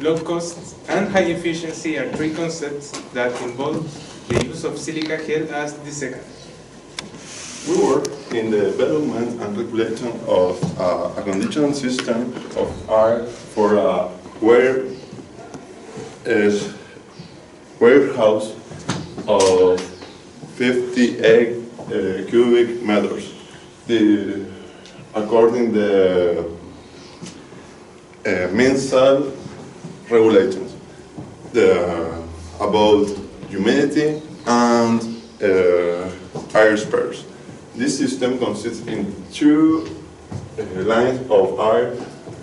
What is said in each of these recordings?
low cost, and high efficiency are three concepts that involve the use of silica gel as the second. We work in the development and calculation of a conditioned system of air for a warehouse of 58 cubic meters. According to the MinSal regulations about humidity and air spares. This system consists in two lines of air.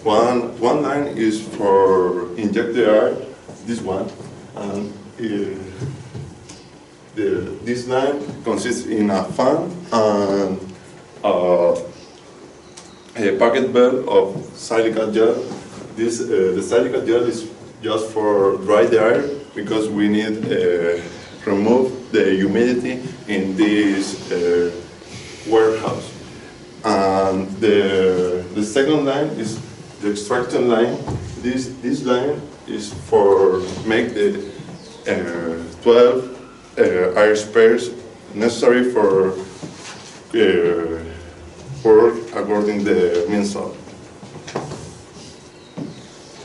One line is for injected air, this one, and this line consists in a fan and a packet bed of silica gel. The silica gel is just for dry the air because we need remove the humidity in this warehouse. And the second line is the extraction line. This line is for make the 12 air spares necessary for work according to the MinSal.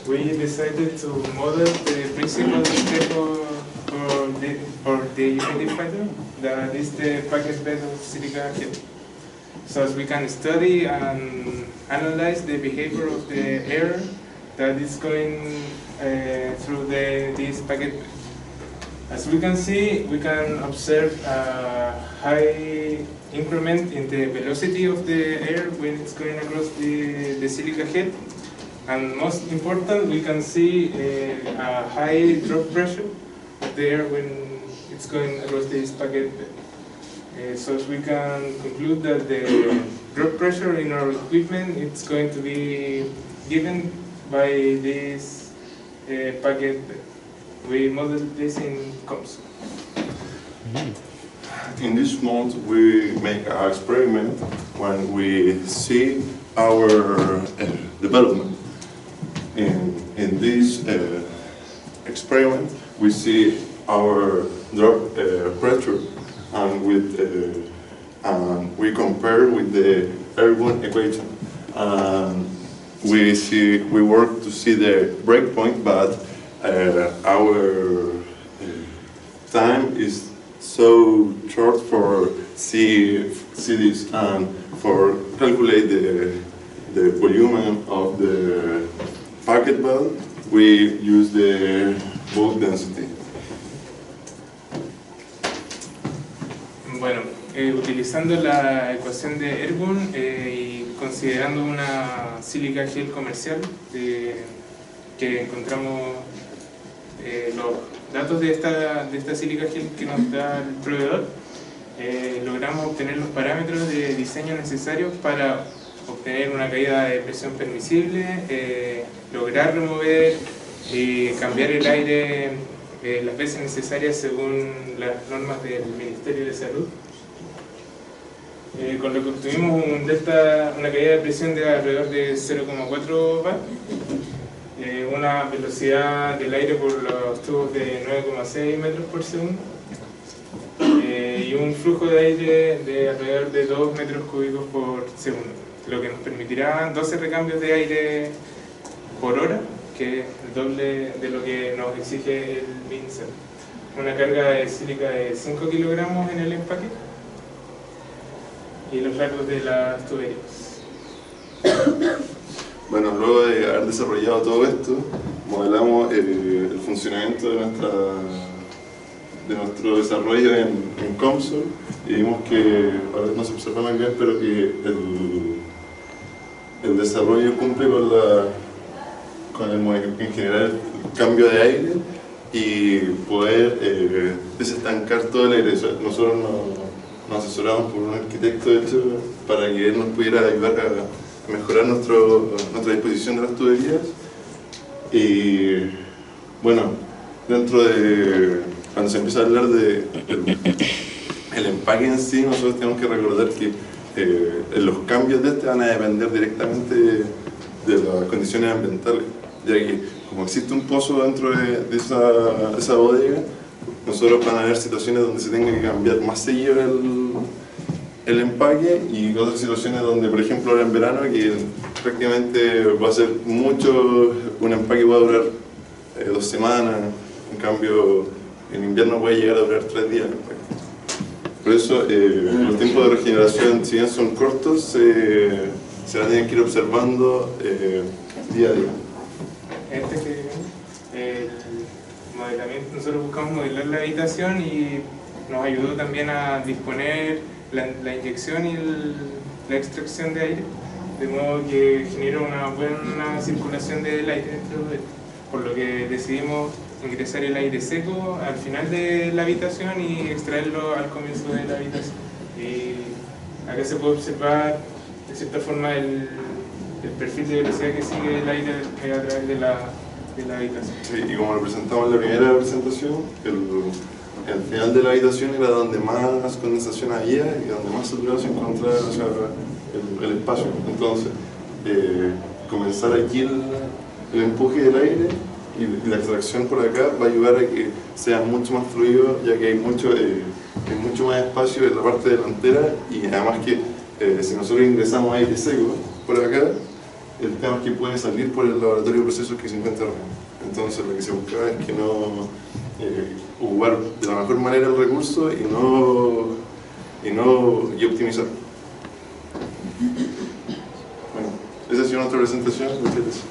We decided to model the principal step for the humidifier, that is the packet bed of silica gel. So as we can study and analyze the behavior of the air that is going through this packet bed. As we can see, we can observe a high increment in the velocity of the air when it's going across the silica gel. And most important, we can see a high drop pressure of the air when it's going across this packet bed. So we can conclude that the drop pressure in our equipment is going to be given by this packet bed. We modeled this in COMSOL. In this month, we make an experiment when we see our development. In this experiment, we see our drop pressure, and we compare with the Ergun equation. We work to see the breakpoint, but our time is so short for see this and for calculate the volume of the packet bed. We use the bulk density. Bueno, utilizando la ecuación de Ergun y considerando una silica gel comercial que encontramos los datos de esta silica gel que nos da el proveedor, logramos obtener los parámetros de diseño necesarios para obtener una caída de presión permisible, lograr remover y cambiar el aire las veces necesarias según las normas del Ministerio de Salud. Con lo que obtuvimos una caída de presión de alrededor de 0,4 bar, una velocidad del aire por los tubos de 9,6 metros por segundo y un flujo de aire de alrededor de 2 metros cúbicos por segundo, lo que nos permitirá 12 recambios de aire por hora, que es el doble de lo que nos exige el MinSal. Una carga de sílica de 5 kilogramos en el empaque y los largos de las tuberías. Bueno, luego de haber desarrollado todo esto, modelamos el funcionamiento de nuestro desarrollo en COMSOL y vimos que, ahora no se observa muy bien, pero que el desarrollo cumple en general el cambio de aire y poder desestancar todo el aire. Nosotros nos asesoramos por un arquitecto, de hecho, para que él nos pudiera ayudar a mejorar nuestra disposición de las tuberías. Y bueno, cuando se empieza a hablar de el empaque en sí, nosotros tenemos que recordar que los cambios de este van a depender directamente de las condiciones ambientales, ya que como existe un pozo dentro de esa bodega, nosotros van a haber situaciones donde se tenga que cambiar más seguido el empaque y otras situaciones donde, por ejemplo, ahora en verano, que prácticamente va a ser mucho, un empaque va a durar 2 semanas, en cambio en invierno puede llegar a durar 3 días. Por eso los tiempos de regeneración, si bien son cortos, se van a tener que ir observando día a día. El modelamiento, nosotros buscamos modelar la habitación y nos ayudó también a disponer la inyección y la extracción de aire, de modo que genera una buena circulación del aire dentro de él. Por lo que decidimos ingresar el aire seco al final de la habitación y extraerlo al comienzo de la habitación. Y acá se puede observar de cierta forma el perfil de velocidad que sigue el aire a través de la habitación. Sí, y como lo presentamos en la primera presentación, el final de la habitación era donde más condensación había y donde más saturado se encontraba, o sea, el espacio. Entonces, comenzar aquí el empuje del aire y la extracción por acá va a ayudar a que sea mucho más fluido, ya que hay mucho más espacio en la parte delantera, y además que si nosotros ingresamos aire seco por acá, el tema es que puede salir por el laboratorio de procesos que se encuentra arriba. Entonces lo que se buscaba es que no ocupar de la mejor manera el recurso y optimizar. Bueno, esa ha sido nuestra presentación. Muchas gracias.